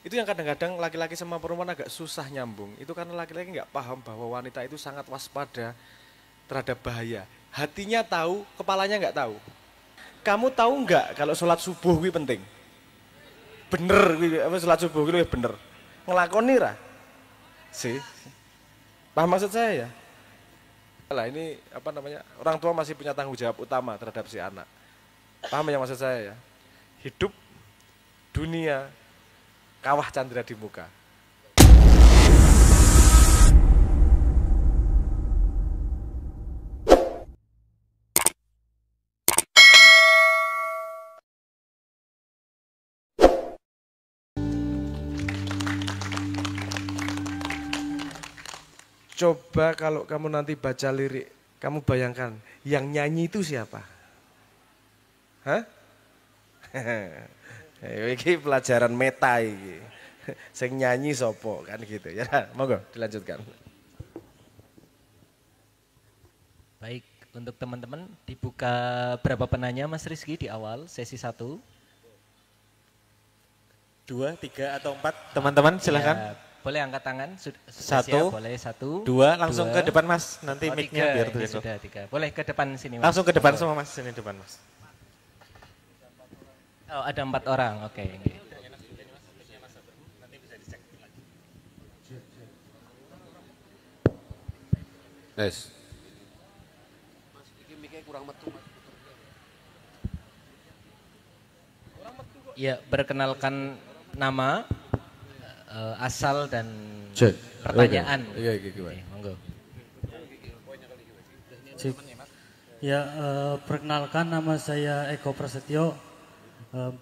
Itu yang kadang-kadang laki-laki sama perempuan agak susah nyambung. Itu karena laki-laki nggak paham bahwa wanita itu sangat waspada terhadap bahaya. Hatinya tahu, kepalanya nggak tahu. Kamu tahu nggak kalau sholat subuh itu penting? Bener, apa sholat subuh itu bener. Ngelakoni ra? Sih. Paham maksud saya ya? Lah ini apa namanya? Orang tua masih punya tanggung jawab utama terhadap si anak. Paham ya maksud saya ya? Hidup dunia kawah Candra di muka. Coba kalau kamu nanti baca lirik, kamu bayangkan yang nyanyi itu siapa? Hah? Ini pelajaran meta ini. Sing nyanyi sopo kan gitu ya. Monggo dilanjutkan. Baik, untuk teman-teman dibuka berapa penanya Mas Rizky di awal sesi 1? 2, 3 atau 4 teman-teman silahkan. Ya, boleh angkat tangan. Satu, boleh 1, 2 langsung ke depan Mas. Nanti oh, mic-nya 3, biar ini tulis. sudah 3. Boleh ke depan sini Mas. Langsung ke depan semua Mas, sini depan Mas. Oh, ada 4 orang. Oke. Yes. Ya, perkenalkan nama, asal dan Cek. pertanyaan. Iya, gimana? Monggo. Ya, perkenalkan nama saya Eko Prasetyo,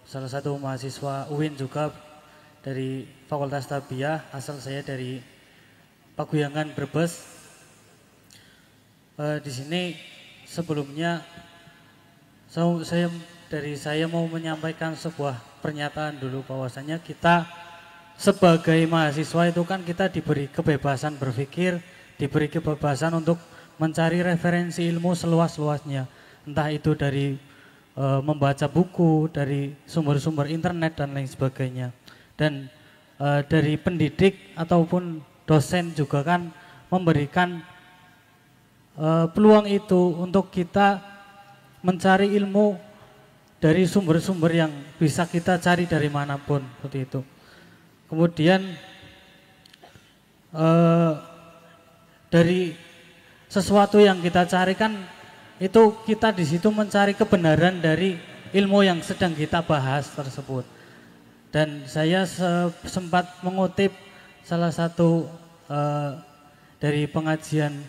salah satu mahasiswa UIN juga dari Fakultas Tarbiyah, asal saya dari Paguyangan Brebes. Di sini sebelumnya saya mau menyampaikan sebuah pernyataan dulu bahwasanya kita sebagai mahasiswa itu kan kita diberi kebebasan berpikir, diberi kebebasan untuk mencari referensi ilmu seluas-luasnya, entah itu dari membaca buku, dari sumber-sumber internet dan lain sebagainya. Dan dari pendidik ataupun dosen juga kan memberikan peluang itu untuk kita mencari ilmu dari sumber-sumber yang bisa kita cari dari manapun, seperti itu. Kemudian dari sesuatu yang kita cari kan itu kita di situ mencari kebenaran dari ilmu yang sedang kita bahas tersebut. Dan saya sempat mengutip salah satu dari pengajian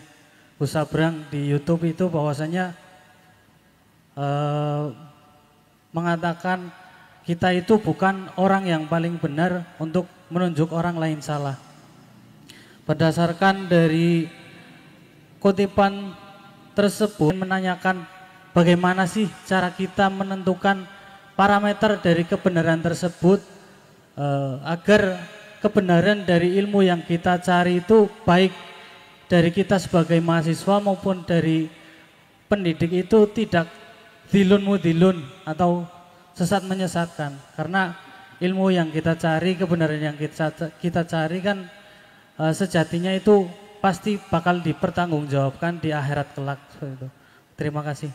Gus Sabrang di YouTube itu bahwasanya mengatakan kita itu bukan orang yang paling benar untuk menunjuk orang lain salah. Berdasarkan dari kutipan tersebut menanyakan bagaimana sih cara kita menentukan parameter dari kebenaran tersebut agar kebenaran dari ilmu yang kita cari itu baik dari kita sebagai mahasiswa maupun dari pendidik itu tidak dilun mudilun atau sesat menyesatkan, karena ilmu yang kita cari, kebenaran yang kita cari kan sejatinya itu pasti bakal dipertanggungjawabkan di akhirat kelak. Itu. Terima kasih.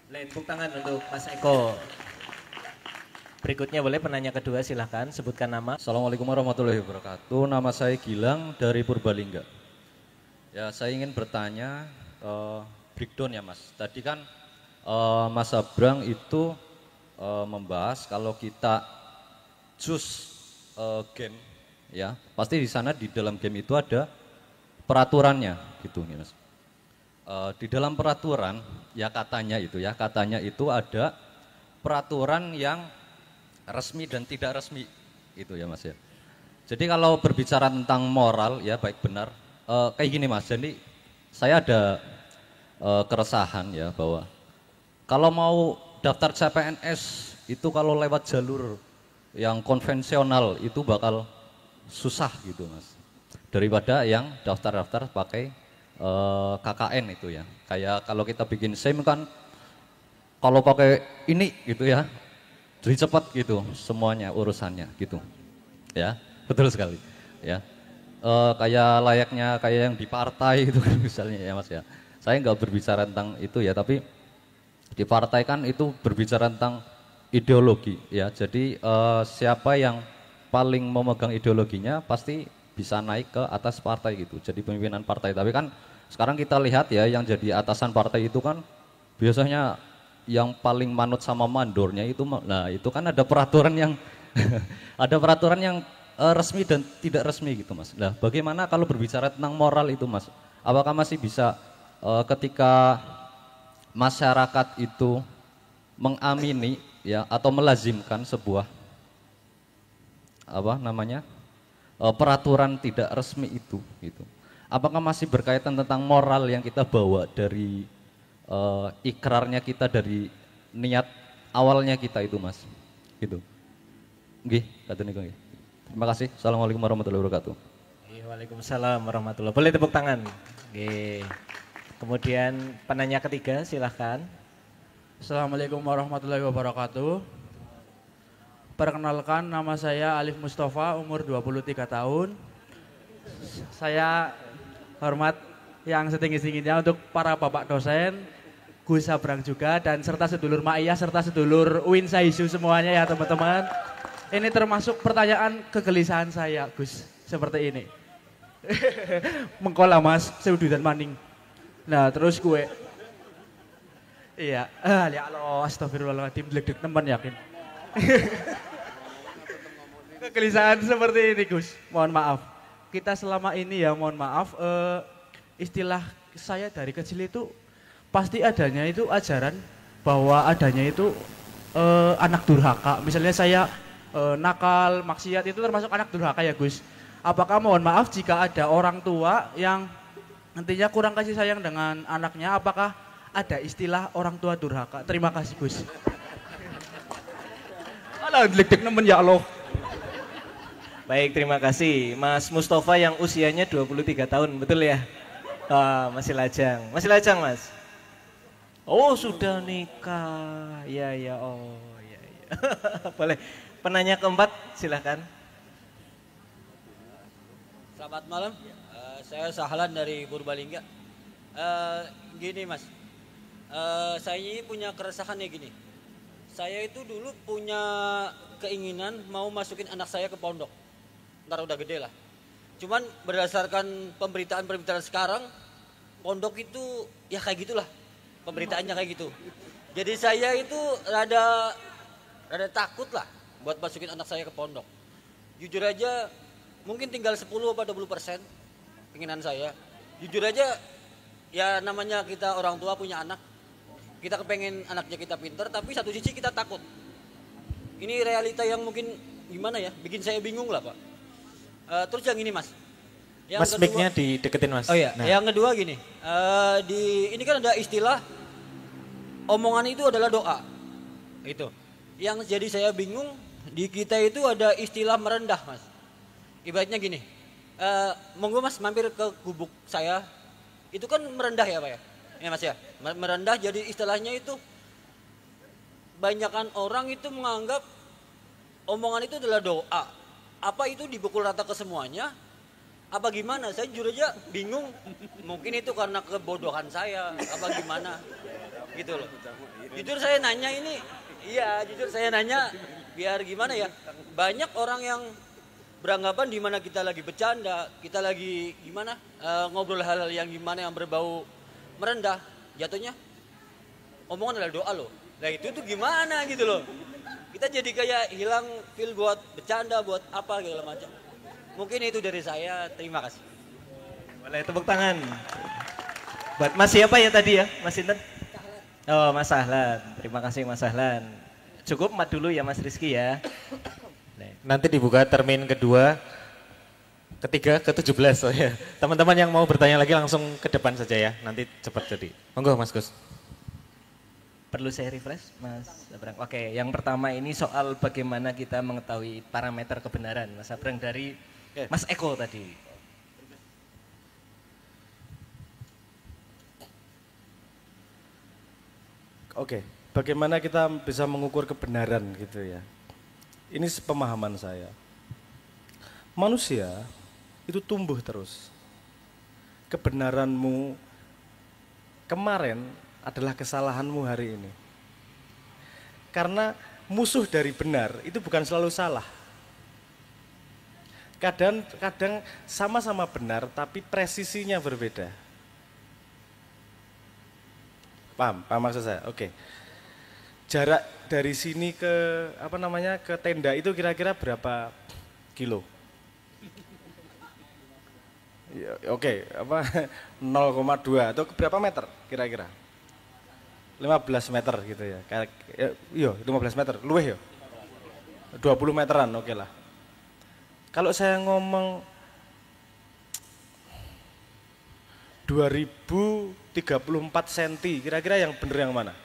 Tepuk tangan untuk Mas Eko. Berikutnya boleh penanya kedua, silahkan sebutkan nama. Assalamualaikum warahmatullahi wabarakatuh. Nama saya Gilang dari Purbalingga. Ya, saya ingin bertanya breakdown ya Mas. Tadi kan Mas Abrang itu membahas kalau kita choose game, ya pasti di sana di dalam game itu ada peraturannya, gitu nih Mas. Di dalam peraturan ya katanya itu ada peraturan yang resmi dan tidak resmi, itu ya Mas ya. Jadi kalau berbicara tentang moral ya baik benar, kayak gini Mas. Jadi saya ada keresahan ya bahwa kalau mau daftar CPNS itu kalau lewat jalur yang konvensional itu bakal susah gitu Mas. Daripada yang daftar-daftar pakai KKN itu ya. Kayak kalau kita bikin SIM kan kalau pakai ini gitu ya, jadi cepat gitu semuanya urusannya gitu. Ya, betul sekali. Ya, kayak layaknya kayak yang di partai itu kan misalnya ya Mas ya. Saya nggak berbicara tentang itu ya, tapi di partai kan itu berbicara tentang ideologi ya. Jadi siapa yang paling memegang ideologinya pasti bisa naik ke atas partai gitu. Jadi pemimpinan partai. Tapi kan sekarang kita lihat ya yang jadi atasan partai itu kan biasanya yang paling manut sama mandornya itu, nah itu kan ada peraturan yang ada peraturan yang resmi dan tidak resmi gitu Mas. Nah bagaimana kalau berbicara tentang moral itu Mas? Apakah masih bisa ketika masyarakat itu mengamini ya atau melazimkan sebuah apa namanya peraturan tidak resmi itu gitu. Apakah masih berkaitan tentang moral yang kita bawa dari ikrarnya kita, dari niat awalnya kita itu Mas gitu. Nggih, katanya nggih. Terima kasih. Assalamualaikum warahmatullahi wabarakatuh. Waalaikumsalam warahmatullahi wabarakatuh. Boleh tepuk tangan. Oke. Kemudian penanya ketiga silahkan. Assalamualaikum warahmatullahi wabarakatuh. Perkenalkan, nama saya Alif Mustafa, umur 23 tahun. Saya hormat yang setinggi-tingginya untuk para bapak dosen, Gus Sabrang juga, dan serta sedulur Ma'iyah, serta sedulur Uin Saisu semuanya ya teman-teman. Ini termasuk pertanyaan kegelisahan saya, Gus, seperti ini. Mengkola Mas, seududan maning. Nah terus gue, iya, ya Allah, astagfirullahaladzim, deg-deg teman yakin. Kegelisahan seperti ini Gus, mohon maaf. Kita selama ini ya mohon maaf, istilah saya dari kecil itu pasti adanya itu ajaran bahwa adanya itu anak durhaka. Misalnya saya nakal, maksiat itu termasuk anak durhaka ya Gus. Apakah mohon maaf jika ada orang tua yang nantinya kurang kasih sayang dengan anaknya, apakah ada istilah orang tua durhaka? Terima kasih Gus. Alah, deg-deg nemen ya Allah. Baik, terima kasih. Mas Mustafa yang usianya 23 tahun, betul ya? Masih lajang. Masih lajang, Mas? Oh, sudah nikah. Ya, ya, oh, ya, ya. Boleh. Penanya keempat, silahkan. Selamat malam, saya Sahlan dari Purbalingga. Gini Mas, saya ini punya keresahan ya gini. Saya itu dulu punya keinginan mau masukin anak saya ke pondok. Ntar udah gede lah. Cuman berdasarkan pemberitaan-pemberitaan sekarang, pondok itu ya kayak gitulah. Pemberitaannya kayak gitu. Jadi saya itu rada takut lah buat masukin anak saya ke pondok. Jujur aja mungkin tinggal 10 atau 20% keinginan saya. Jujur aja ya namanya kita orang tua punya anak. Kita kepengen anaknya kita pinter tapi satu sisi kita takut. Ini realita yang mungkin gimana ya, bikin saya bingung lah Pak. Terus yang ini Mas. Yang Mas mic-nya dideketin Mas. Oh iya, nah. Yang kedua gini, ini kan ada istilah omongan itu adalah doa. Itu. Yang jadi saya bingung, di kita itu ada istilah merendah Mas. Ibaratnya gini, monggo Mas mampir ke gubuk saya, itu kan merendah ya Pak ya? Ya Mas ya, merendah jadi istilahnya itu, banyakan orang itu menganggap omongan itu adalah doa. Apa itu dipukul rata ke semuanya? Apa gimana? Saya jujur aja bingung, mungkin itu karena kebodohan saya, apa gimana? Gitu loh. Jujur saya nanya ini, iya jujur saya nanya, biar gimana ya, banyak orang yang beranggapan di mana kita lagi bercanda, kita lagi gimana ngobrol hal-hal yang gimana yang berbau merendah, jatuhnya omongan adalah doa loh. Nah itu tuh gimana gitu loh. Kita jadi kayak hilang feel buat bercanda, buat apa gitu macam. Mungkin itu dari saya, terima kasih. Boleh tepuk tangan. Buat Mas siapa ya tadi ya, Mas Inten? Oh Mas Sahlan, terima kasih Mas Sahlan. Cukup mat dulu ya Mas Rizky ya. Nanti dibuka termin kedua, ketiga, ke-17 oh ya. Teman-teman yang mau bertanya lagi langsung ke depan saja ya, nanti cepat jadi. Monggo Mas Gus. Perlu saya refresh Mas Abrang. Oke, yang pertama ini soal bagaimana kita mengetahui parameter kebenaran Mas Abrang dari Mas Eko tadi. Oke, bagaimana kita bisa mengukur kebenaran gitu ya. Ini pemahaman saya. Manusia itu tumbuh terus. Kebenaranmu kemarin adalah kesalahanmu hari ini. Karena musuh dari benar itu bukan selalu salah. Kadang sama-sama benar tapi presisinya berbeda. Paham maksud saya? Oke. Jarak dari sini ke ke tenda itu kira-kira berapa kilo? Ya, oke, 0,2 atau berapa meter kira-kira? 15 meter gitu ya. Iya, 15 meter, luweh ya. 20 meteran, oke lah. Kalau saya ngomong 2034 cm, kira-kira yang bener yang mana?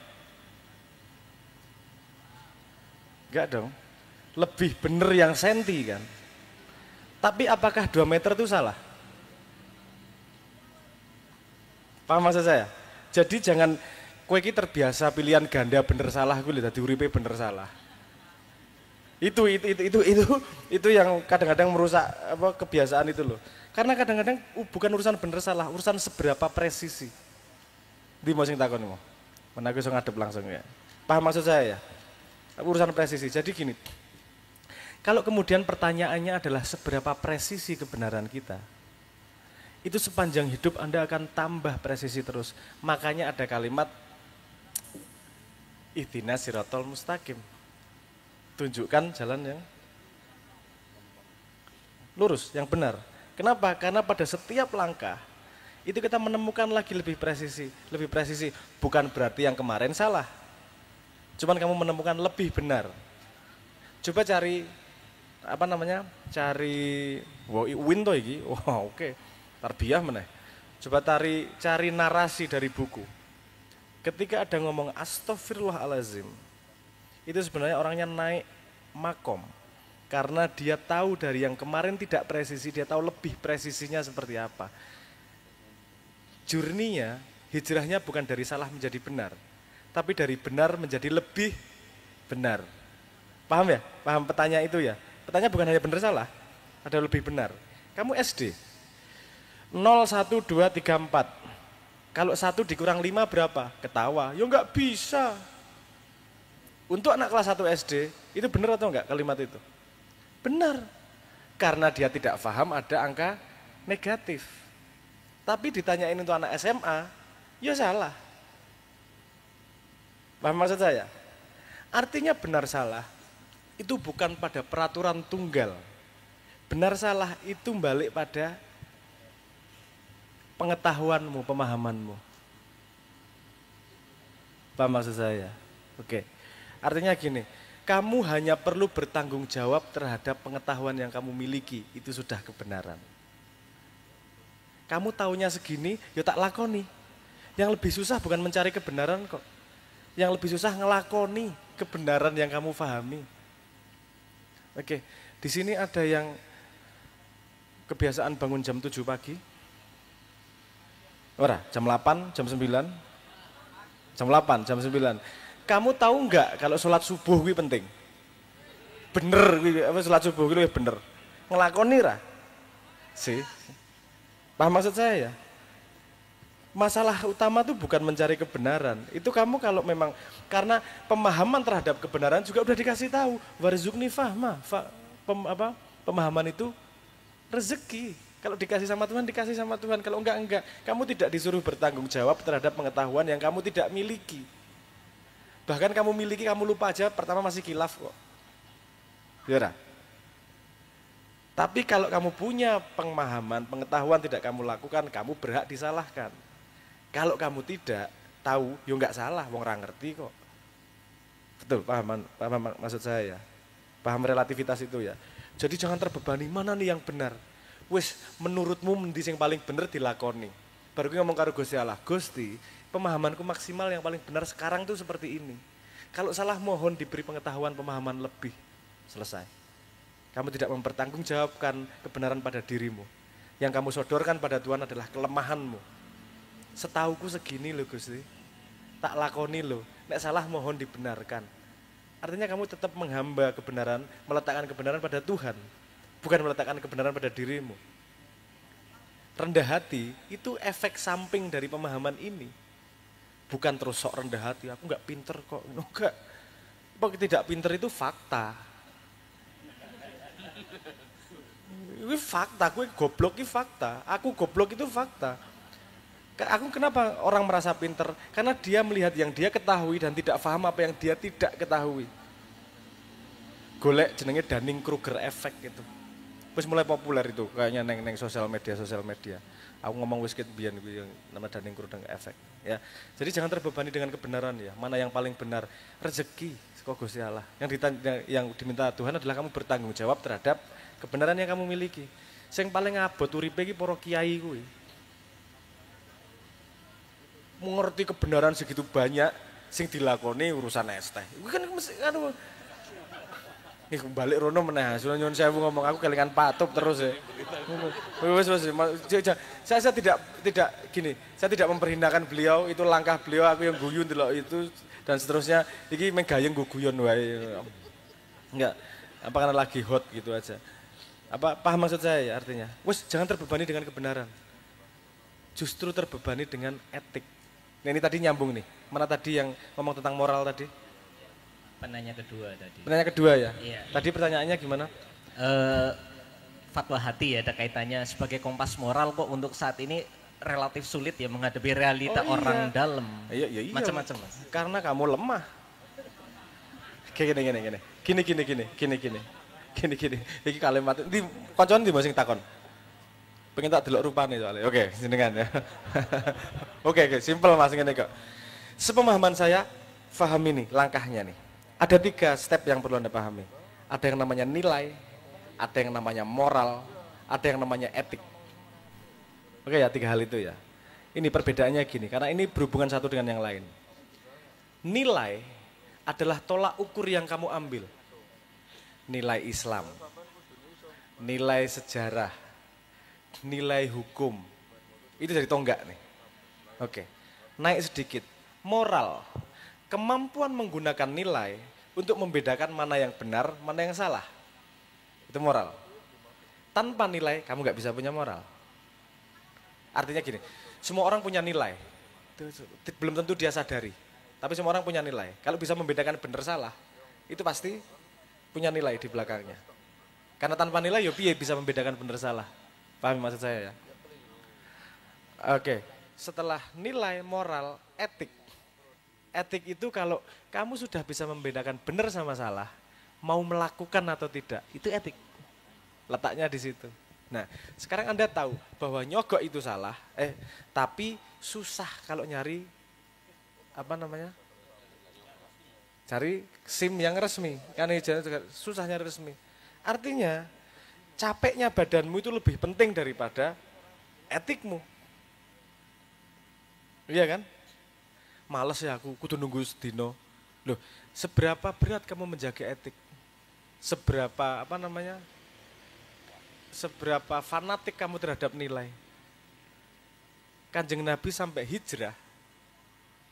Enggak dong. Lebih bener yang senti kan. Tapi apakah 2 meter itu salah? Paham maksud saya? Jadi jangan kowe iki terbiasa pilihan ganda bener salah gue lihat uripe bener salah. Itu yang kadang-kadang merusak kebiasaan itu loh. Karena kadang-kadang bukan urusan bener salah, urusan seberapa presisi. Di mau sing takon mau. Men aku iso ngadep langsung ya. Paham maksud saya ya? Urusan presisi. Jadi gini. Kalau kemudian pertanyaannya adalah seberapa presisi kebenaran kita, itu sepanjang hidup Anda akan tambah presisi terus. Makanya ada kalimat ihdinas siratal mustaqim. Tunjukkan jalan yang lurus, yang benar. Kenapa? Karena pada setiap langkah itu kita menemukan lagi lebih presisi. Lebih presisi bukan berarti yang kemarin salah. Cuman kamu menemukan lebih benar. Coba cari cari win to iki. Wah, oke. Tarbiyah meneh. Coba cari narasi dari buku. Ketika ada ngomong astaghfirullahalazim, itu sebenarnya orangnya naik makom. Karena dia tahu dari yang kemarin tidak presisi, dia tahu lebih presisinya seperti apa. Journey-nya, hijrahnya bukan dari salah menjadi benar, tapi dari benar menjadi lebih benar. Paham ya? Paham petanya itu ya? Petanya bukan hanya benar salah, ada lebih benar. Kamu SD, 0, 1, 2, 3, 4. Kalau 1 dikurang 5 berapa? Ketawa, ya enggak bisa. Untuk anak kelas 1 SD, itu benar atau enggak kalimat itu? Benar. Karena dia tidak paham ada angka negatif. Tapi ditanyain untuk anak SMA, ya salah. Paham maksud saya? Artinya benar salah, itu bukan pada peraturan tunggal. Benar salah itu balik pada pengetahuanmu, pemahamanmu. Paham maksud saya? Oke. Artinya gini, kamu hanya perlu bertanggung jawab terhadap pengetahuan yang kamu miliki, itu sudah kebenaran. Kamu taunya segini, ya tak lakoni. Yang lebih susah bukan mencari kebenaran kok. Yang lebih susah ngelakoni kebenaran yang kamu pahami. Oke, di sini ada yang kebiasaan bangun jam 7 pagi. Ora, jam 8, jam 9. Jam 8, jam 9. Kamu tahu enggak kalau sholat subuh itu penting? Bener, sholat subuh itu bener. Ngelakoni ra? Sih. Paham maksud saya ya? Masalah utama itu bukan mencari kebenaran. Itu kamu kalau memang, karena pemahaman terhadap kebenaran juga udah dikasih tahu. Warzuqni fahma. Pemahaman itu rezeki. Kalau dikasih sama Tuhan, dikasih sama Tuhan. Kalau enggak. Kamu tidak disuruh bertanggung jawab terhadap pengetahuan yang kamu tidak miliki. Bahkan kamu miliki, kamu lupa aja, pertama masih khilaf kok. Ya. Tapi kalau kamu punya pemahaman, pengetahuan tidak kamu lakukan, kamu berhak disalahkan. Kalau kamu tidak tahu, ya enggak salah, wong ora ngerti kok. Betul, paham maksud saya ya. Paham relativitas itu ya. Jadi jangan terbebani, mana nih yang benar. Wis, menurutmu mendi sing paling bener dilakoni. Baru ngomong karo Gusti Allah, Gusti, pemahamanku maksimal yang paling benar sekarang tuh seperti ini. Kalau salah mohon diberi pengetahuan pemahaman lebih. Selesai. Kamu tidak mempertanggungjawabkan kebenaran pada dirimu. Yang kamu sodorkan pada Tuhan adalah kelemahanmu. Setauku segini loh Gusti. tak lakoni lo. Nek salah mohon dibenarkan. Artinya kamu tetap menghamba kebenaran, meletakkan kebenaran pada Tuhan, bukan meletakkan kebenaran pada dirimu. Rendah hati itu efek samping dari pemahaman ini. Bukan terus sok rendah hati, aku nggak pinter kok. Enggak. Tidak pinter itu fakta. Ini fakta, aku goblok itu fakta. Aku goblok itu fakta. Aku kenapa orang merasa pinter? Karena dia melihat yang dia ketahui dan tidak paham apa yang dia tidak ketahui. Golek jenenge Dunning-Kruger effect itu. Wis mulai populer itu kayaknya neng sosial media. Aku ngomong wis ket biyen yang nama Dunning-Kruger effect ya. Jadi jangan terbebani dengan kebenaran ya. Mana yang paling benar? Rezeki saka Gusti Allah. Yang diminta Tuhan adalah kamu bertanggung jawab terhadap kebenaran yang kamu miliki. Sing paling abot uripe iki para kiai kuwi. Mengerti kebenaran segitu banyak sing dilakoni urusan es teh. Iku kan mesti anu balik rono meneh, sudah nyuwun sewu ngomong aku kelingan patup terus ya. Wes saya tidak gini, saya tidak memperhinakan beliau, itu langkah beliau, aku yang guyu ndelok itu dan seterusnya. Iki menggayeng guyon wae. Enggak, apa karena lagi hot gitu aja. Apa paham maksud saya ya artinya? Wes jangan terbebani dengan kebenaran. Justru terbebani dengan etik. Nah ini tadi nyambung nih. Mana tadi yang ngomong tentang moral tadi? Penanya kedua tadi. Penanya kedua ya? Iya. Tadi pertanyaannya gimana? Fatwa hati ya ada kaitannya sebagai kompas moral kok untuk saat ini relatif sulit ya menghadapi realita orang dalam. Iya. Macam-macam Mas. Karena kamu lemah. Gini. Iki kalimat di koncon di masing takon. Pengen tak delok rupane soalnya. Oke, jenengan ya. Oke, simpel Mas ngene kok. Sepemahaman saya, paham ini langkahnya nih. Ada 3 step yang perlu Anda pahami. Ada yang namanya nilai, ada yang namanya moral, ada yang namanya etik. Oke ya, 3 hal itu ya. Ini perbedaannya gini, karena ini berhubungan satu dengan yang lain. Nilai adalah tolak ukur yang kamu ambil. Nilai Islam, nilai sejarah, nilai hukum. Itu dari tonggak nih. Oke, naik sedikit. Moral, kemampuan menggunakan nilai untuk membedakan mana yang benar, mana yang salah. Itu moral. Tanpa nilai, kamu nggak bisa punya moral. Artinya gini, semua orang punya nilai. Belum tentu dia sadari. Tapi semua orang punya nilai. Kalau bisa membedakan benar salah, itu pasti punya nilai di belakangnya. Karena tanpa nilai, ya bisa membedakan benar salah. Paham maksud saya ya? Oke, setelah nilai, moral, etik. Etik itu kalau kamu sudah bisa membedakan benar sama salah, mau melakukan atau tidak, itu etik. Letaknya di situ. Nah, sekarang Anda tahu bahwa nyogok itu salah, tapi susah kalau nyari cari SIM yang resmi. Kan susah nyari resmi. Artinya, capeknya badanmu itu lebih penting daripada etikmu. Iya kan? Males ya aku, kudu nunggu sedino. Loh, seberapa berat kamu menjaga etik? Seberapa seberapa fanatik kamu terhadap nilai? Kanjeng Nabi sampai hijrah.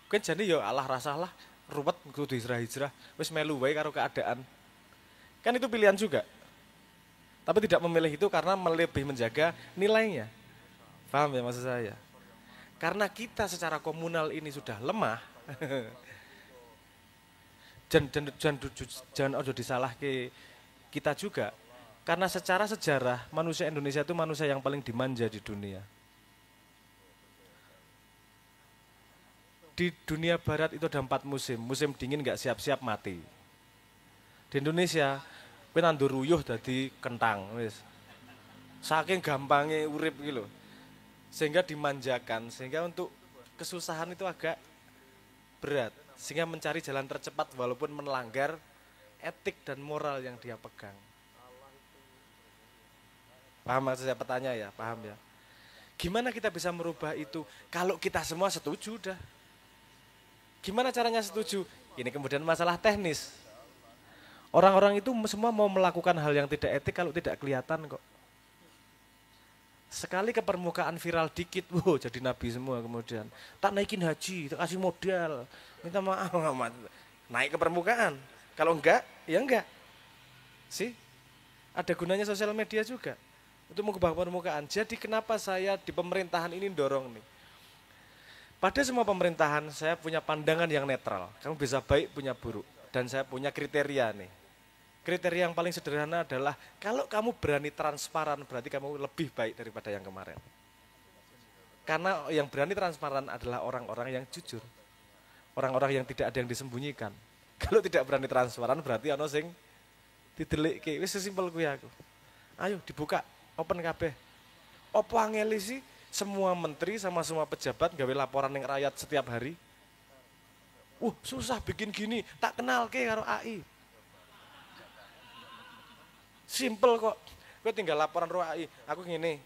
Kan jadi ya Allah rasalah, ruwet kudu hijrah, wis melu wae karo keadaan. Kan itu pilihan juga. Tapi tidak memilih itu karena lebih menjaga nilainya. Paham ya maksud saya? Karena kita secara komunal ini sudah lemah, jangan ojo disalah ke kita juga. Karena secara sejarah manusia Indonesia itu manusia yang paling dimanja di dunia. Di dunia barat itu ada 4 musim. Musim dingin nggak siap-siap mati. Di Indonesia, kowe nandur ruyuh dadi kentang wis. Saking gampangnya urip gitu. Sehingga dimanjakan, sehingga untuk kesusahan itu agak berat. Sehingga mencari jalan tercepat walaupun melanggar etik dan moral yang dia pegang. Paham maksud saya pertanyaan ya? Paham ya? Gimana kita bisa merubah itu? Kalau kita semua setuju dah. Gimana caranya setuju? Ini kemudian masalah teknis. Orang-orang itu semua mau melakukan hal yang tidak etik kalau tidak kelihatan kok. Sekali ke permukaan viral dikit, wow jadi nabi semua kemudian. Tak naikin haji, tak kasih modal, minta maaf, naik ke permukaan. Kalau enggak, ya enggak. Sih, ada gunanya sosial media juga untuk mengubah permukaan. Jadi kenapa saya di pemerintahan ini dorong nih? Pada semua pemerintahan saya punya pandangan yang netral. Kamu bisa baik punya buruk. Dan saya punya kriteria nih. Kriteria yang paling sederhana adalah kalau kamu berani transparan berarti kamu lebih baik daripada yang kemarin. Karena yang berani transparan adalah orang-orang yang jujur. Orang-orang yang tidak ada yang disembunyikan. Kalau tidak berani transparan berarti ono sing didelikke. Wis sesimpel kuwi aku. Ayo dibuka, open kabeh. Opo angeli sih semua menteri sama semua pejabat gawe laporan ning rakyat setiap hari? Susah bikin gini, tak kenal ke karo AI. Simple kok. Gue tinggal laporan ro AI. Aku ngene.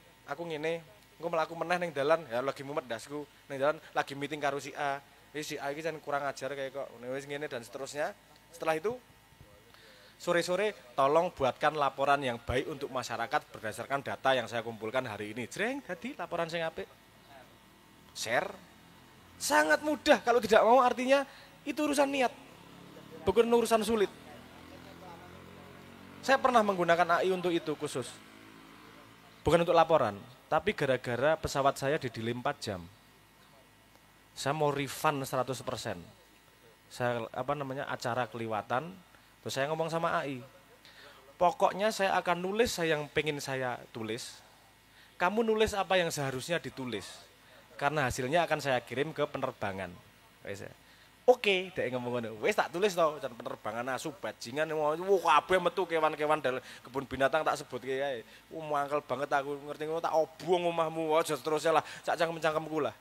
Engko mlaku meneh ning dalan, ya lagi mumet dasku. Ning dalan lagi meeting karo si A. Si A iki kan kurang ajar kayak kok. Wis ngene dan seterusnya. Setelah itu sore-sore tolong buatkan laporan yang baik untuk masyarakat berdasarkan data yang saya kumpulkan hari ini. Jreng, tadi laporan sing apik. Share. Sangat mudah, kalau tidak mau artinya itu urusan niat. Bukan urusan sulit. Saya pernah menggunakan AI untuk itu khusus. Bukan untuk laporan, tapi gara-gara pesawat saya di delay 4 jam. Saya mau refund 100%. Saya acara keliwatan, terus saya ngomong sama AI. Pokoknya saya akan nulis yang pengen saya tulis. Kamu nulis apa yang seharusnya ditulis. Karena hasilnya akan saya kirim ke penerbangan. Oke, dek ngomong ngono. Wis tak tulis to, jan penerbangan asu bajingan kabeh metu kewan-kewan dari kebun binatang tak sebutke kae. Mangkel banget aku ngerti ngono tak obong omahmu aja terusnya lah sak cangkem-cangkemku lah.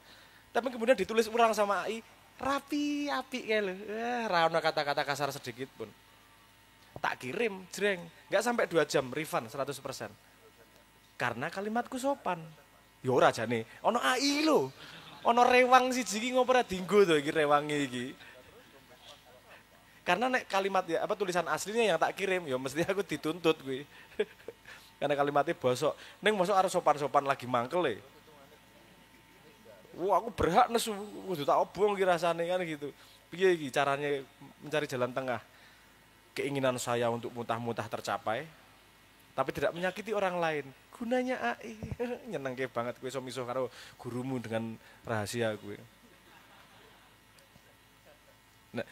Tapi kemudian ditulis ulang sama AI, rapi apik kae lho. Ra ono kata-kata kasar sedikit pun. Tak kirim, jreng. Enggak sampai 2 jam refund 100%. Karena kalimatku sopan. Ya ora jane, ono AI lho. Ono rewang siji iki ngopo ora dienggo to iki rewange iki. Karena nek kalimat tulisan aslinya yang tak kirim ya mesti aku dituntut kuwi. Karena kalimatnya bosok. Ning mosok arep sopan-sopan lagi mangkel aku berhak nesu kudu tak obong iki rasane kan gitu. Piye iki caranya mencari jalan tengah? Keinginan saya untuk muntah-muntah tercapai tapi tidak menyakiti orang lain. Gunanya AI, nyenengke banget gue iso karo gurumu dengan rahasia gue. Nah,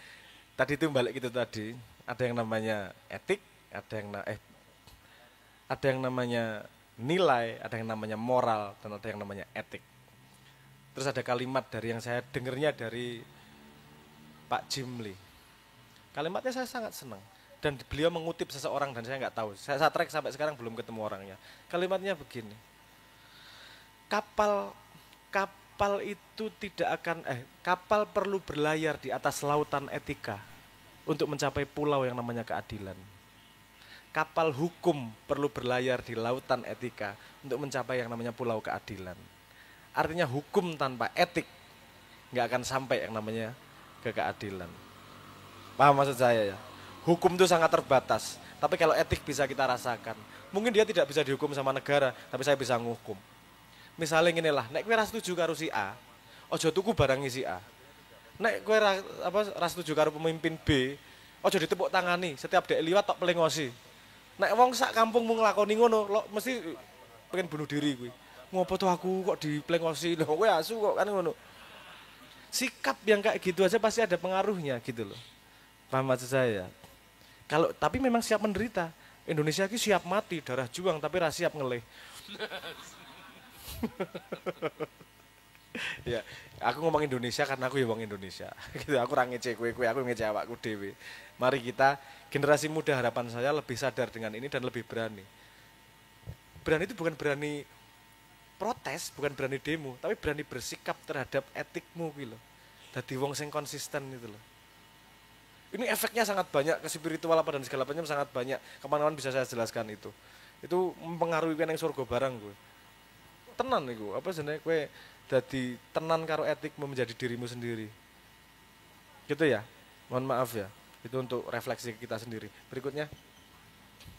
tadi itu balik gitu tadi, ada yang namanya etik, ada yang namanya nilai, ada yang namanya moral, dan ada yang namanya etik. Terus ada kalimat dari yang saya dengernya dari Pak Jimli. Kalimatnya saya sangat senang. Dan beliau mengutip seseorang dan saya nggak tahu. Saya track sampai sekarang belum ketemu orangnya. Kalimatnya begini. Kapal itu kapal perlu berlayar di atas lautan etika untuk mencapai pulau yang namanya keadilan. Kapal hukum perlu berlayar di lautan etika untuk mencapai yang namanya pulau keadilan. Artinya hukum tanpa etik nggak akan sampai yang namanya ke keadilan. Paham maksud saya ya? Hukum itu sangat terbatas, tapi kalau etik bisa kita rasakan. Mungkin dia tidak bisa dihukum sama negara, tapi saya bisa ngukum. Misalnya gini lah, nek kowe ra setuju karo si A, ojo tuku barang si A. Nek kowe ra setuju karo pemimpin B, ojo ditepuk tangani, setiap dek liwat tok pelengosi. Nek wong sak kampung mau nglakoni ngono, mesti pengen bunuh diri kuwi. Ngopo tuh aku kok diplengosi, lho kowe asu kok kan ngono. Sikap yang kayak gitu aja pasti ada pengaruhnya gitu loh. Paham maksud saya? Tapi memang siap menderita. Indonesia ini siap mati, darah juang tapi ra siap ngelih. Ya, aku ngomong Indonesia karena aku ya wong Indonesia. Gitu, aku ora ngece kowe, aku ngece awakku dhewe. Mari kita generasi muda harapan saya lebih sadar dengan ini dan lebih berani. Berani itu bukan berani protes, bukan berani demo, tapi berani bersikap terhadap etikmu gitu loh. Dadi wong sing konsisten gitu loh. Ini efeknya sangat banyak ke spiritual apa dan segala macam sangat banyak. Kapan-kapan bisa saya jelaskan itu. Itu mempengaruhi kowe nang surga barang gue. Tenan iku, apa jenenge kowe dadi tenan karo etikmu menjadi dirimu sendiri. Gitu ya. Mohon maaf ya. Itu untuk refleksi kita sendiri. Berikutnya.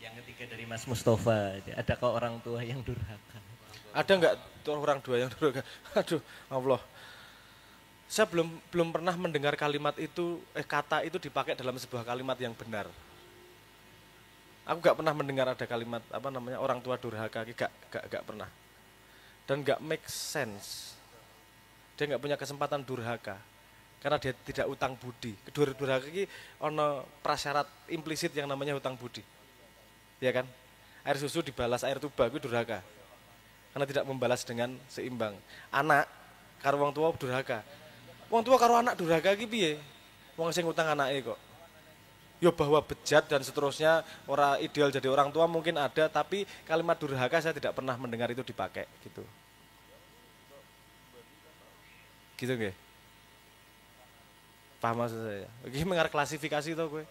Yang ketiga dari Mas Mustafa, ada kok orang tua yang durhaka. Ada nggak tuh orang tua yang durhaka? Aduh, Allah. Saya belum pernah mendengar kalimat itu, kata itu dipakai dalam sebuah kalimat yang benar. Aku nggak pernah mendengar ada kalimat orang tua durhaka, nggak pernah. Dan nggak make sense. Dia nggak punya kesempatan durhaka karena dia tidak utang budi. Durhaka ini ono prasyarat implisit yang namanya utang budi, ya kan? Air susu dibalas air tuba itu durhaka karena tidak membalas dengan seimbang. Anak karo wong tua durhaka, wong tua karo anak durhaka iki piye? Wong sing utang anake kok. Ya bahwa bejat dan seterusnya orang ideal jadi orang tua mungkin ada, tapi kalimat durhaka saya tidak pernah mendengar itu dipakai gitu. Gitu nggih. Paham maksud saya? Iki mengarah klasifikasi to kowe.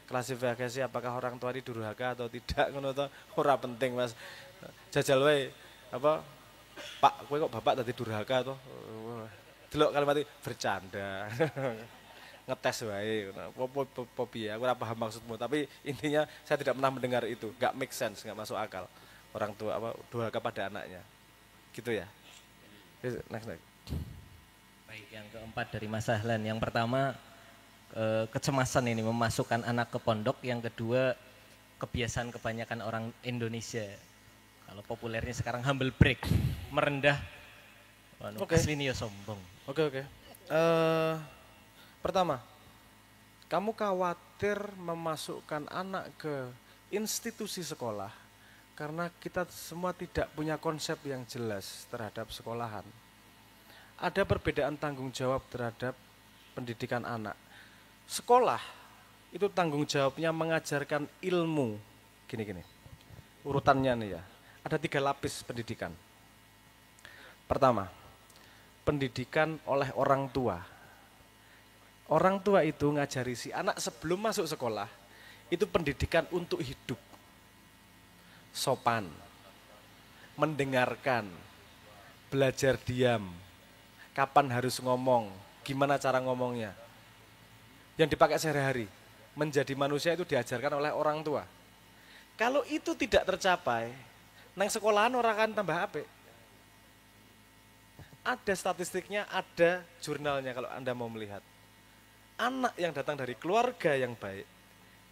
Klasifikasi apakah orang tua ini durhaka atau tidak ngono to, ora penting Mas. Jajal wae Pak, kowe kok bapak tadi durhaka to. Delok kalimat itu bercanda. Ngetes wae apa piye, aku ora paham maksudmu, tapi intinya saya tidak pernah mendengar itu, enggak make sense, enggak masuk akal. Orang tua durhaka pada anaknya. Gitu ya. Next. Baik, yang keempat dari Mas Sahlan. Yang pertama kecemasan ini memasukkan anak ke pondok, yang kedua kebiasaan kebanyakan orang Indonesia. Kalau populernya sekarang humble break, merendah. Aslinya sombong. Oke. Pertama, kamu khawatir memasukkan anak ke institusi sekolah karena kita semua tidak punya konsep yang jelas terhadap sekolahan. Ada perbedaan tanggung jawab terhadap pendidikan anak. Sekolah itu tanggung jawabnya mengajarkan ilmu. Gini. Urutannya nih ya. Ada 3 lapis pendidikan. Pertama, pendidikan oleh orang tua. Orang tua itu ngajari si anak sebelum masuk sekolah, itu pendidikan untuk hidup. Sopan, mendengarkan, belajar diam, kapan harus ngomong, gimana cara ngomongnya. Yang dipakai sehari-hari, menjadi manusia itu diajarkan oleh orang tua. Kalau itu tidak tercapai, nang sekolahan orang akan tambah apik. Ada statistiknya, ada jurnalnya kalau Anda mau melihat. Anak yang datang dari keluarga yang baik,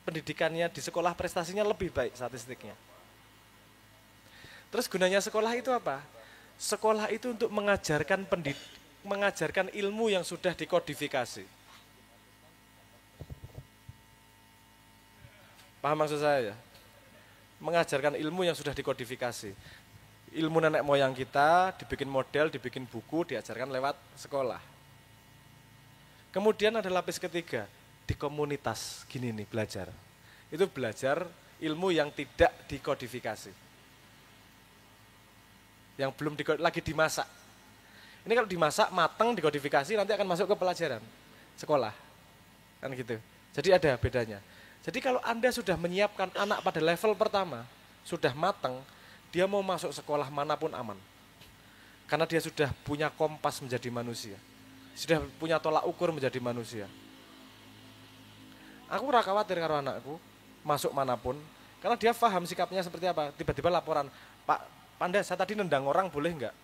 pendidikannya di sekolah prestasinya lebih baik statistiknya. Terus gunanya sekolah itu apa? Sekolah itu untuk mengajarkan ilmu yang sudah dikodifikasi. Paham maksud saya ya? Mengajarkan ilmu yang sudah dikodifikasi. Ilmu nenek moyang kita dibikin model, dibikin buku, diajarkan lewat sekolah. Kemudian ada lapis ketiga, di komunitas, gini nih belajar. Itu belajar ilmu yang tidak dikodifikasi. Yang belum lagi dimasak. Ini kalau dimasak, matang, dikodifikasi, nanti akan masuk ke pelajaran sekolah. Kan gitu. Jadi ada bedanya. Jadi kalau Anda sudah menyiapkan anak pada level pertama, sudah matang, dia mau masuk sekolah manapun aman. Karena dia sudah punya kompas menjadi manusia. Sudah punya tolak ukur menjadi manusia. Aku ora khawatir karo anakku masuk manapun, karena dia paham sikapnya seperti apa. Tiba-tiba laporan, Pak Panda, saya tadi nendang orang, boleh enggak?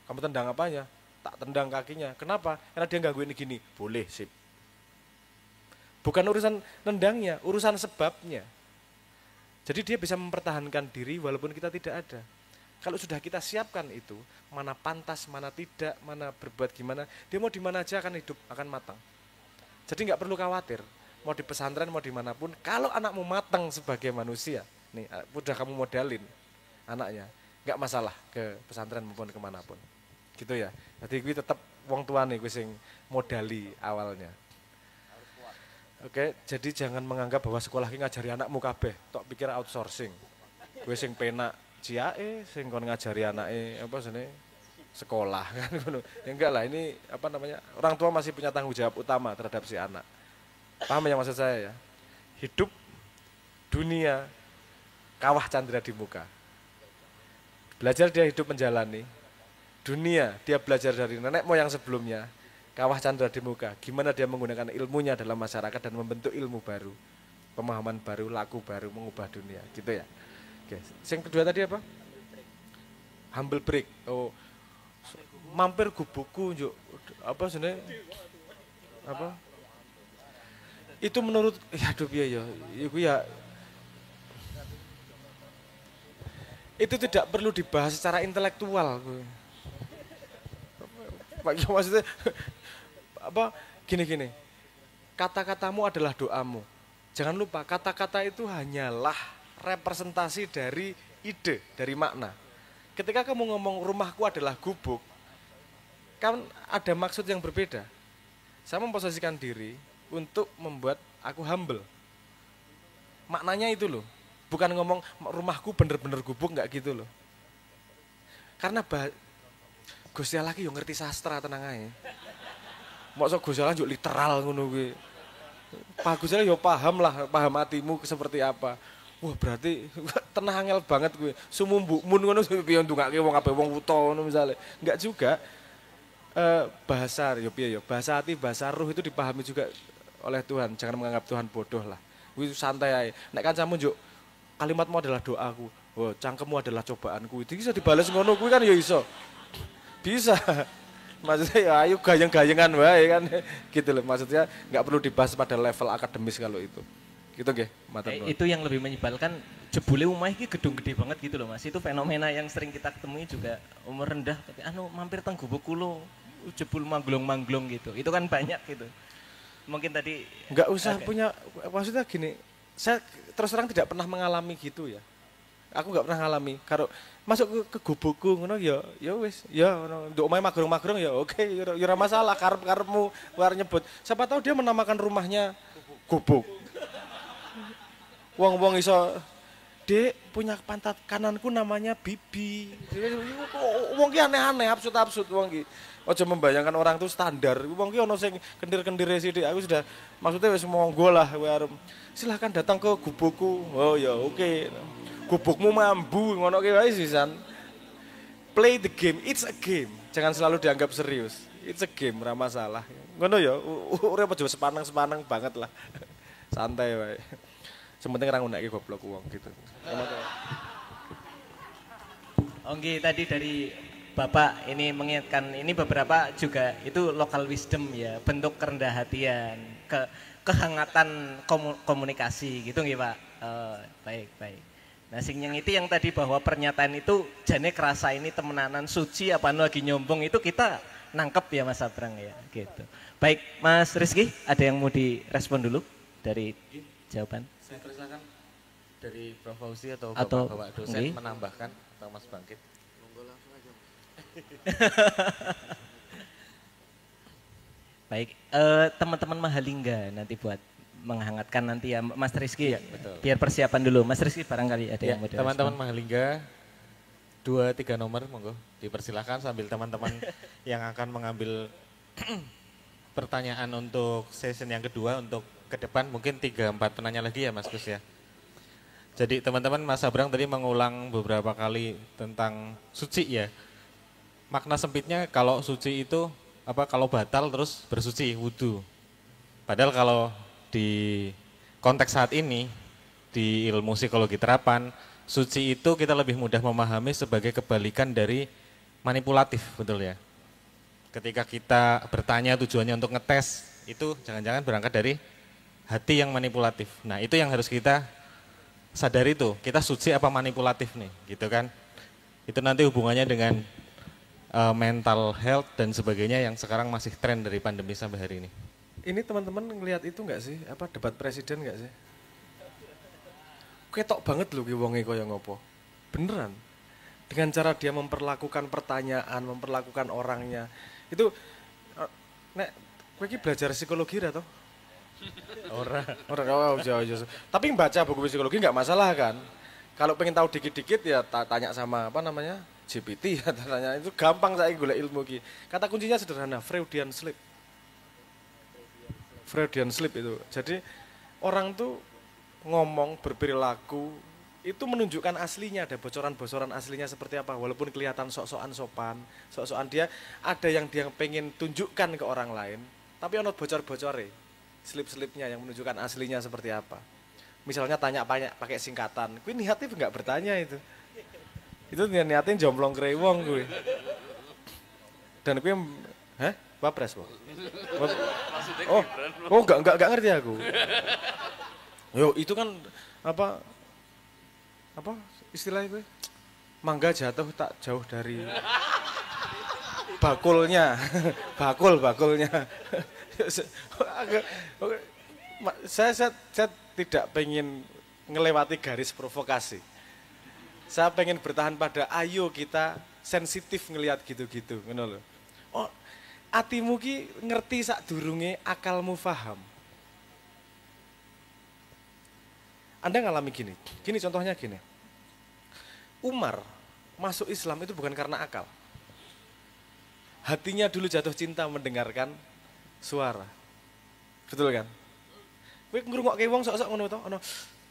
Kamu tendang apanya? Tak tendang kakinya. Kenapa? Karena dia gangguin gini. Boleh, sip. Bukan urusan nendangnya, urusan sebabnya. Jadi dia bisa mempertahankan diri walaupun kita tidak ada. Kalau sudah kita siapkan itu, mana pantas, mana tidak, mana berbuat gimana, dia mau di mana aja akan hidup, akan matang. Jadi nggak perlu khawatir, mau di pesantren, mau dimanapun, kalau anakmu matang sebagai manusia, nih udah kamu modalin anaknya, nggak masalah ke pesantren maupun kemanapun. Gitu ya, jadi gue tetap wong tua nih, gue sing modali awalnya. Oke, jadi jangan menganggap bahwa sekolah ini ngajari anakmu kabeh, tok pikir outsourcing. Gue sing penak, ciae sing kon ngajari anake sekolah kan ngono. Ya enggak lah, ini orang tua masih punya tanggung jawab utama terhadap si anak. Paham ya maksud saya ya? Hidup dunia kawah candra di muka. Belajar dia hidup menjalani. Dunia dia belajar dari nenek moyang sebelumnya. Kawah candra di muka. Gimana dia menggunakan ilmunya dalam masyarakat dan membentuk ilmu baru. Pemahaman baru, laku baru, mengubah dunia. Gitu ya. Oke, yang kedua tadi apa? humble break. Oh, mampir gubukku njuk apa jenenge? Apa? Itu menurut aduh piye ya, iku ya itu tidak perlu dibahas secara intelektual. Maksudnya apa gini-gini. Kata-katamu adalah doamu. Jangan lupa kata-kata itu hanyalah representasi dari ide, dari makna. Ketika kamu ngomong rumahku adalah gubuk, kan ada maksud yang berbeda. Saya memposisikan diri untuk membuat aku humble. Maknanya itu loh. Bukan ngomong rumahku bener-bener gubuk, enggak gitu loh. Karena Gusti Allah ki yo ngerti sastra tenang ae. Mosok Gusti Allah njuk literal ngono kuwi. Pak Gusti Allah yo paham lah, paham hatimu seperti apa. Wah, berarti tenang angel banget kuwi. Sumumbukmun ngono piye ndongake wong kabeh wong wuta ngono misale. Enggak juga. Bahasa yo piye yo, bahasa hati, bahasa ruh itu dipahami juga oleh Tuhan. Jangan menganggap Tuhan bodoh lah. Kuwi santai ae. Nek kancamu njuk kalimatmu adalah doaku. Wah, cangkemmu adalah cobaanku. Itu bisa dibales ngono kuwi kan ya iso. Bisa. Maksudnya ya ayo gayeng-gayengan wae kan gitu loh. Maksudnya nggak perlu dibahas pada level akademis kalau itu. Gitu nggih, matur nuwun. Itu yang lebih menyebalkan jebule omah iki gedung gede banget gitu loh Mas. Itu fenomena yang sering kita ketemui juga umur rendah tapi mampir teng gubuk kulo jebul manglong-manglong gitu. Itu kan banyak gitu. Mungkin tadi nggak usah punya maksudnya gini. Saya terus terang tidak pernah mengalami gitu ya. Aku nggak pernah ngalami. Kalau masuk ke gubukku ngono ya wis, ya ngono. Nduk omahe magrong-magrong ya oke, ya ora masalah karep-karepmu war nyebut. Siapa tahu dia menamakan rumahnya gubuk. Wong-wong iso Dek punya pantat kananku namanya Bibi. Wong ki aneh-aneh, absurd-absurd wong ki. Aja membayangkan orang itu standar. Wong ki ono sing kendir-kendire sithik. Aku sudah maksudnya wis monggo lah kowe arep. Silahkan datang ke gubukku. Oh ya oke. Gubukmu mambu ngono ki wae sisan. Play the game, it's a game. Jangan selalu dianggap serius. It's a game, ora masalah. Ngono ya, urip aja sepanang-sepanang banget lah. Santai wae. Sementing ra nguneki goblok wong gitu. Oke, tadi dari Bapak ini mengingatkan ini beberapa juga itu local wisdom ya, bentuk kerendah hatian, kehangatan komunikasi gitu nggih Pak. Baik. Nah sing yang itu yang tadi bahwa pernyataan itu jane kerasa ini temenanan suci apa lagi nyombong itu kita nangkep ya Mas Abrang ya gitu. Baik Mas Rizky ada yang mau direspon dulu dari jawaban? Saya persilakan dari Prof Fauzi atau Bapak dosen menambahkan atau Mas Bangkit. Monggo langsung aja. Baik, teman-teman Mahalingga nanti buat menghangatkan nanti ya Mas Rizky ya, betul. Biar persiapan dulu. Mas Rizky barangkali ada yang mau direspon. Teman-teman Mahalingga 2-3 nomor monggo dipersilakan sambil teman-teman yang akan mengambil pertanyaan untuk session yang kedua untuk ke depan mungkin 3-4 penanya lagi ya Mas Gus ya. Jadi teman-teman Mas Abrang tadi mengulang beberapa kali tentang suci ya. Makna sempitnya kalau suci itu apa kalau batal terus bersuci wudu. Padahal kalau di konteks saat ini di ilmu psikologi terapan suci itu kita lebih mudah memahami sebagai kebalikan dari manipulatif, betul ya. Ketika kita bertanya tujuannya untuk ngetes itu jangan-jangan berangkat dari hati yang manipulatif. Nah itu yang harus kita sadari tuh, kita suci apa manipulatif nih, gitu kan. Itu nanti hubungannya dengan mental health dan sebagainya yang sekarang masih tren dari pandemi sampai hari ini. Ini teman-teman ngelihat itu enggak sih? Apa debat presiden enggak sih? Ketok banget loh ki wonge kaya ngopo. Beneran. Dengan cara dia memperlakukan pertanyaan, memperlakukan orangnya. Itu nek kowe iki belajar psikologi ra toh? Ora jauh. Tapi baca buku psikologi enggak masalah kan? Kalau pengen tahu dikit-dikit ya tanya sama apa namanya? GPT ya tanya. Itu gampang saya golek ilmu ki. Kata kuncinya sederhana, Freudian slip. Freudian slip itu. Jadi orang tuh ngomong berperilaku itu menunjukkan aslinya, ada bocoran-bocoran aslinya seperti apa. Walaupun kelihatan sok-sokan sopan, sok-sokan dia ada yang dia pengen tunjukkan ke orang lain, tapi ono bocor-bocore, slip-slipnya yang menunjukkan aslinya seperti apa. Misalnya tanya pakai singkatan, kuwi niatnya enggak bertanya itu. Itu niatin jomplong kere wong gue. Dan gue, hah? Wapres kok. Oh, enggak ngerti aku. Yo, itu kan apa istilahnya gue? Mangga jatuh tak jauh dari bakulnya. Bakulnya. Saya tidak pengen ngelewati garis provokasi. Saya pengen bertahan pada ayo kita sensitif ngelihat gitu-gitu, ngono lho. Oh, atimu ki ngerti sak durunge akalmu paham. Anda ngalami gini contohnya gini. Umar masuk Islam itu bukan karena akal. Hatinya dulu jatuh cinta mendengarkan suara. Betul kan? Kowe ngrungokke wong sok-sok ngono to,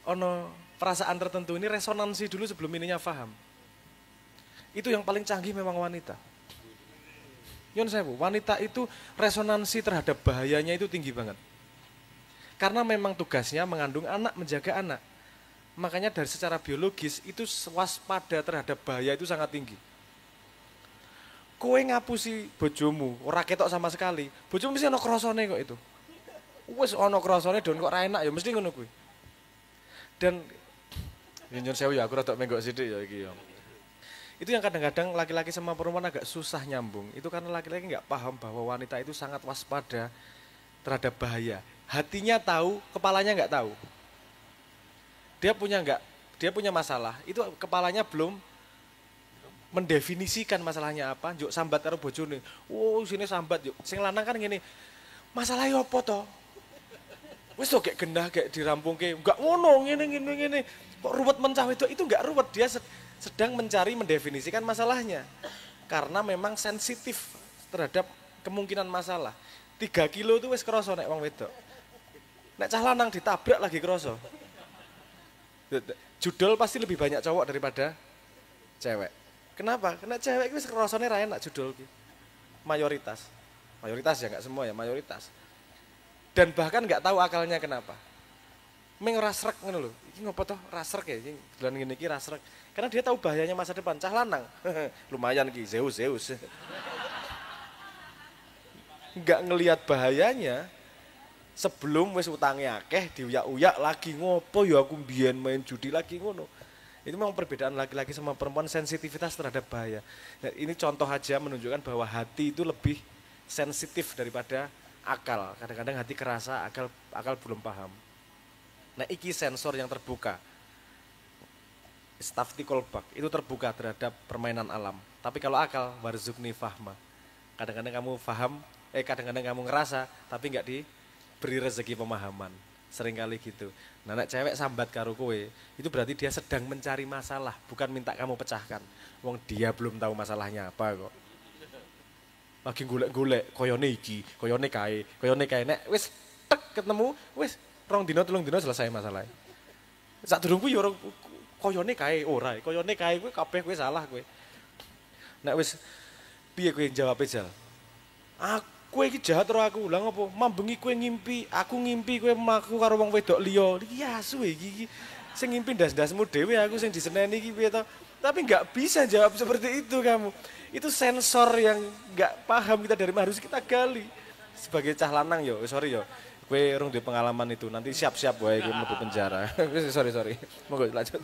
ono perasaan tertentu ini resonansi dulu sebelum ininya paham. Itu yang paling canggih memang wanita. Nyun sewu, wanita itu resonansi terhadap bahayanya itu tinggi banget. Karena memang tugasnya mengandung anak, menjaga anak. Makanya dari secara biologis itu waspada terhadap bahaya itu sangat tinggi. Kowe ngapusi bojomu, ora ketok sama sekali. Bojomu mesti ono krasane kok itu. Wis ono krasane don kok ra enak ya mesti ngono kuwi. Dan nyun sewu ya aku rada menggok sithik ya iki ya. Itu yang kadang-kadang laki-laki sama perempuan agak susah nyambung. Itu karena laki-laki nggak paham bahwa wanita itu sangat waspada terhadap bahaya. Hatinya tahu, kepalanya nggak tahu. Dia punya masalah, itu kepalanya belum mendefinisikan masalahnya apa. Juk sambat karo bojone. Oh, sini sambat juk. Sing lanang kan ngene. Masalahnya apa to? Wis to gek gendah gek dirampungke. Enggak ngono, ngene. Kok ruwet mencah itu enggak ruwet, dia sedang mencari mendefinisikan masalahnya. Karena memang sensitif terhadap kemungkinan masalah. 3 kilo itu wis krasa nek wong wedok. Nek cah lanang ditabrak lagi krasa. Judul pasti lebih banyak cowok daripada cewek. Kenapa? Karena cewek itu rasanya ra enak judul. Mayoritas ya nggak semua ya, mayoritas. Dan bahkan nggak tahu akalnya kenapa. Meng rasrek ngono lho. Iki ngopo toh rasrek ya? Iki dolan ngene iki rasrek. Karena dia tahu bahayanya masa depan. Cah lanang. Lumayan ki Zeus. Nggak ngelihat bahayanya. Sebelum wis utange akeh diuyak-uyak lagi ngopo ya aku mbiyen main judi lagi ngono. Itu memang perbedaan laki-laki sama perempuan sensitivitas terhadap bahaya. Nah, ini contoh aja menunjukkan bahwa hati itu lebih sensitif daripada akal. Kadang-kadang hati kerasa, akal belum paham. Nah, iki sensor yang terbuka. Stafti kolbak itu terbuka terhadap permainan alam. Tapi kalau akal warzukni fahma. Kadang-kadang kamu paham, kadang-kadang kamu ngerasa tapi enggak beri rezeki pemahaman, seringkali gitu. Nah, nek cewek sambat karo kowe, itu berarti dia sedang mencari masalah, bukan minta kamu pecahkan. Wong dia belum tahu masalahnya apa kok. Lagi golek-golek, koyone iki, koyone kae. Nek wis tek ketemu, wis 2 dina 3 dina selesai masalahnya. Sadurunge yo koyone kae ora, koyone kae kowe kabeh kowe salah kowe. Nek wis piye kowe jawab Jal? Kowe iki jahat karo aku. Lah ngopo? Mambengi kowe ngimpi, aku ngimpi kowe mlaku karo wong wedok liya. Iki asu iki. Sing ngimpi ndas-ndasmu dhewe aku sing diseneni iki piye to? Tapi enggak bisa jawab seperti itu kamu. Itu sensor yang enggak paham kita dari mana harus kita gali. Sebagai cah lanang yo, sorry yo. Kowe urung duwe pengalaman itu. Nanti siap-siap wae kowe mlebu penjara. Sorry. Monggo lanjut.